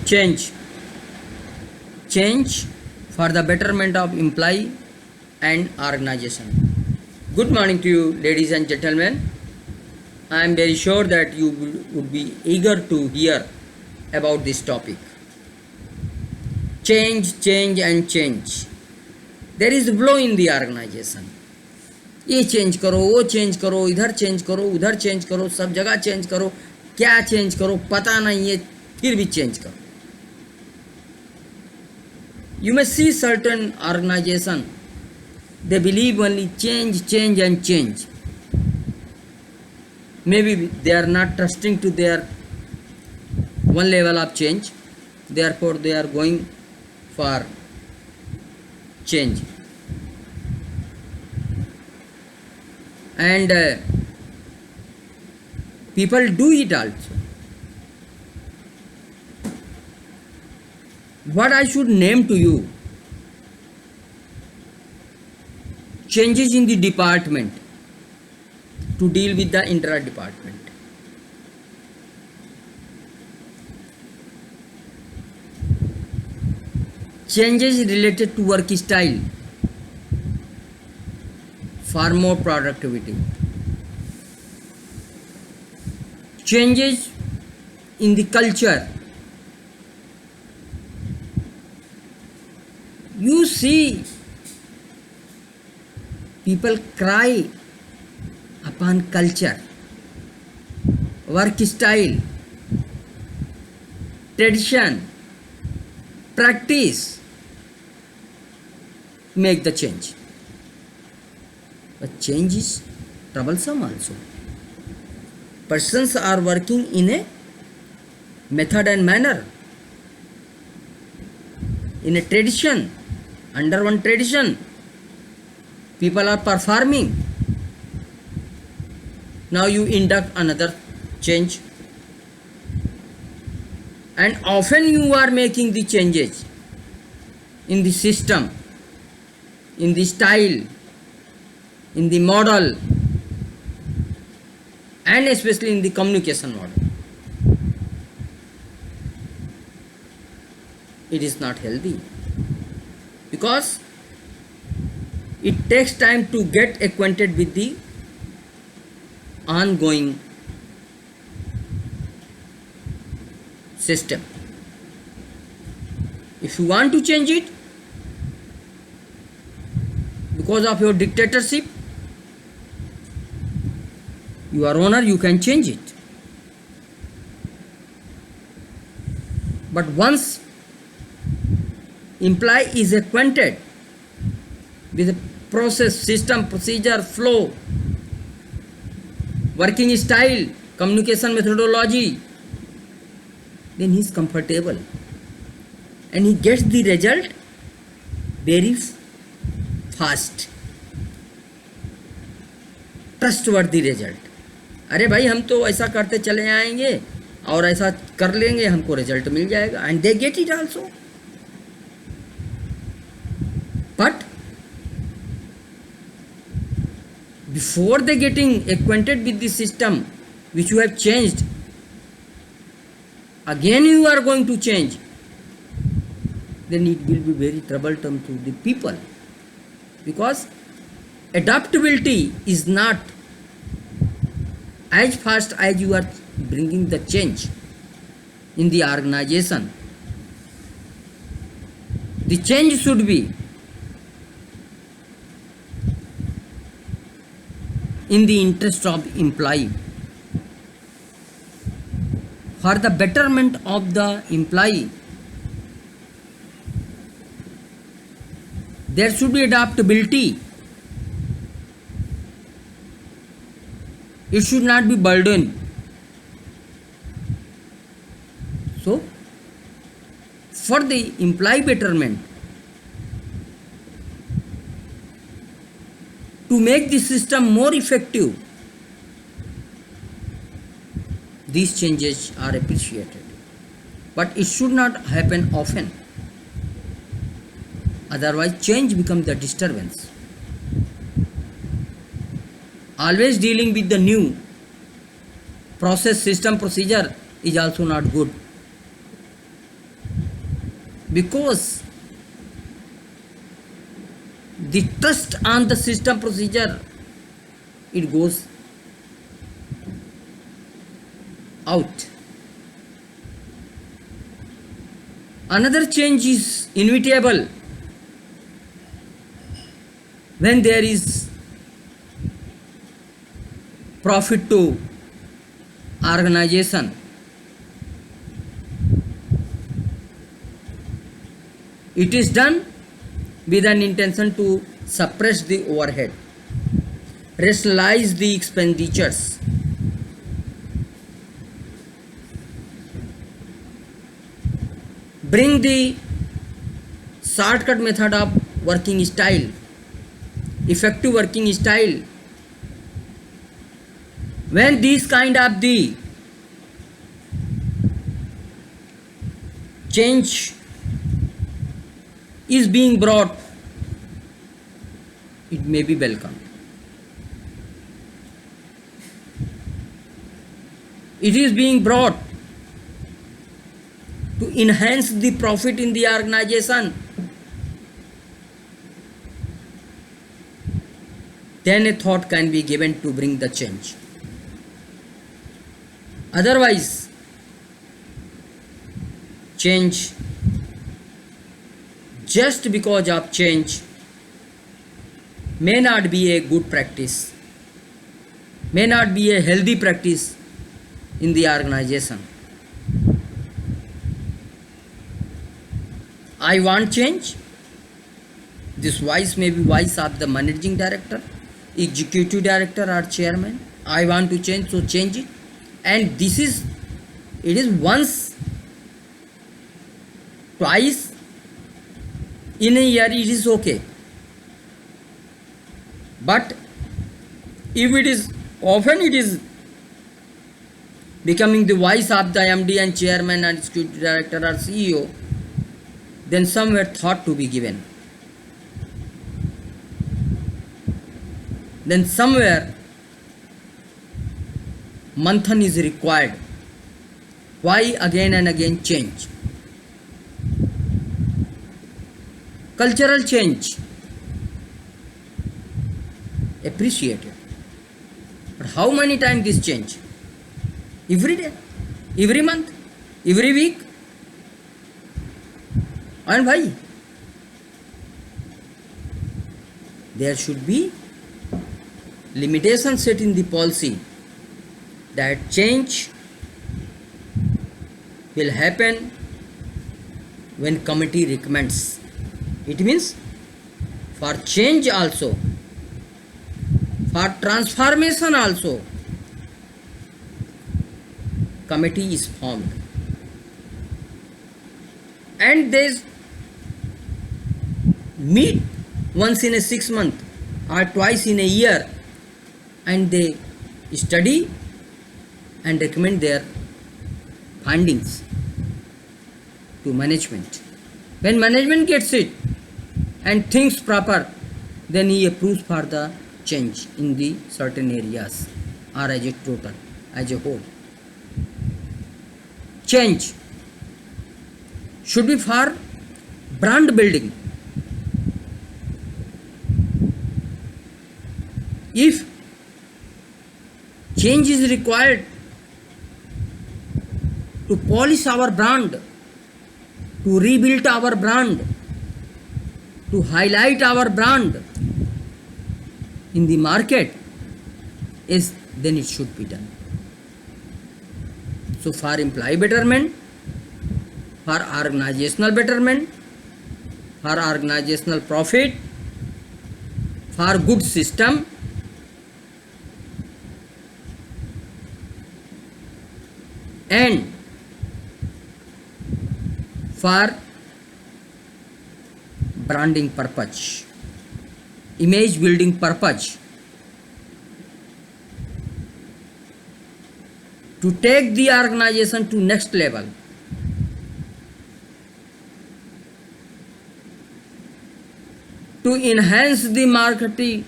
Change. Change for the betterment of employee and organization. Good morning to you, ladies and gentlemen. I am very sure that you would be eager to hear about this topic. Change, change and change. There is flow in the organization. ये change करो, वो change करो, इधर change करो, उधर change करो, सब जगह चेंज करो, क्या चेंज करो पता नहीं है, फिर भी चेंज करो. You may see certain organization, they believe only change, change and change. Maybe they are not trusting to their one level of change, therefore they are going for change. And people do it also. What I should name to you? Changes in the department to deal with the intra-department. Changes related to work style for more productivity. Changes in the culture. You see, people cry upon culture, work style, tradition, practice, make the change. But change is troublesome also. Persons are working in a method and manner, in a tradition, under one tradition. People are performing. Now you induct another change. And often you are making the changes in the system, in the style, in the model, and especially in the communication model. It is not healthy because it takes time to get acquainted with the ongoing system. If you want to change it because of your dictatorship, your owner, you can change it. But once employee is acquainted with the process, system, procedure, flow, working style, communication methodology, then he is comfortable and he gets the result very fast, trustworthy result. अरे भाई हम तो ऐसा करते चले आएंगे और ऐसा कर लेंगे, हमको रिजल्ट मिल जाएगा. And they get it also. But before they getting acquainted with the system which you have changed, again you are going to change, then it will be very troublesome to the people, because adaptability is not as fast as you are bringing the change in the organization. The change should be in the interest of employee, for the betterment of the employee. There should be adaptability. It should not be burden. So, for the employee betterment, to make the system more effective, these changes are appreciated. But it should not happen often. Otherwise, change becomes the disturbance. Always dealing with the new process, system, procedure is also not good. because the trust on the system procedure, it goes out. Another change is inevitable when there is profit to organization. It is done with an intention to suppress the overhead, rationalize the expenditures, bring the shortcut method of working style, effective working style. When these kind of the change is being brought, it may be welcome. It is being brought to enhance the profit in the organization, then a thought can be given to bring the change. Otherwise, change just because of change may not be a good practice, may not be a healthy practice in the organization. I want change. This voice may be voice of the managing director, executive director or chairman. I want to change, so change it. And it is once, twice in a year, it is okay. But if it is often, it is becoming the voice of the MD and chairman and executive director or CEO, then somewhere thought to be given. Then somewhere manthan is required. Why again and again change? Cultural change, appreciated. But how many times this change? Every day, every month, every week? And why? There should be limitation set in the policy that change will happen when committee recommends. It means for change also, for transformation also, committee is formed. And they meet once in a 6 month or twice in a year, and they study and recommend their findings to management. When management gets it and thinks proper, then he approves for the change in the certain areas or as a total, as a whole. Change should be for brand building. If change is required to polish our brand, to rebuild our brand, to highlight our brand in the market, yes, then it should be done. So for employee betterment, for organizational betterment, for organizational profit, for good system, and for branding purpose, image building purpose, to take the organization to next level, to enhance the marketing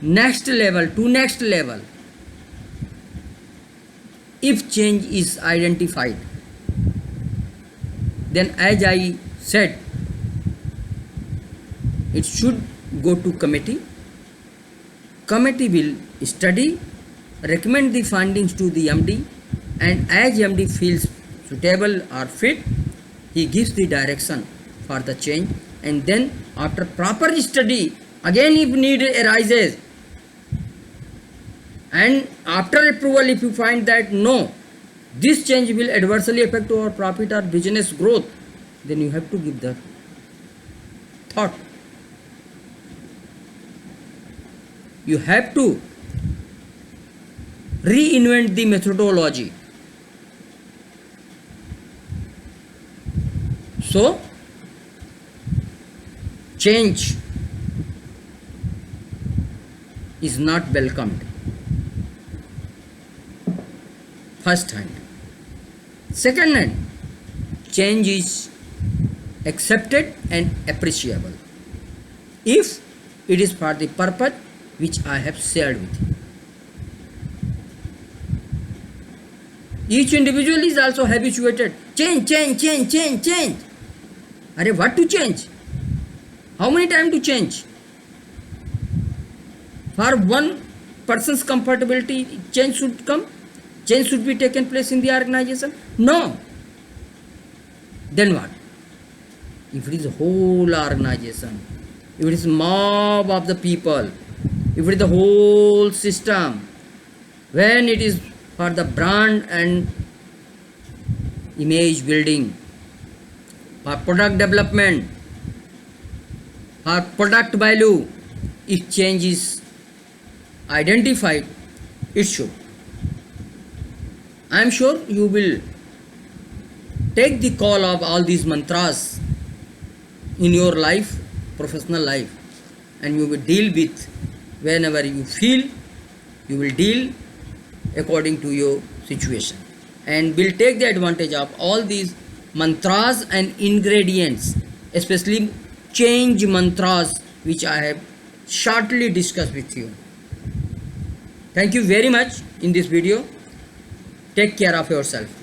next level to next level. If change is identified, then as I said, it should go to committee. Committee will study, recommend the findings to the MD, and as MD feels suitable or fit, he gives the direction for the change, and then after proper study, again if need arises, and after approval, if you find that no, this change will adversely affect our profit or business growth, then you have to give the thought. You have to reinvent the methodology. So, change is not welcomed. First hand. Second hand, change is accepted and appreciable if it is for the purpose which I have shared with you. Each individual is also habituated. Change. Arey, what to change? How many times to change? For one person's comfortability, change should come. Change should be taken place in the organization. No. Then what? If it is a whole organization, if it is mob of the people, if it is the whole system, when it is for the brand and image building, for product development, for product value, if change is identified, it should. I am sure you will take the call of all these mantras in your life, professional life, and you will deal with whenever you feel, you will deal according to your situation, and will take the advantage of all these mantras and ingredients, especially change mantras which I have shortly discussed with you. Thank you very much in this video. Take care of yourself.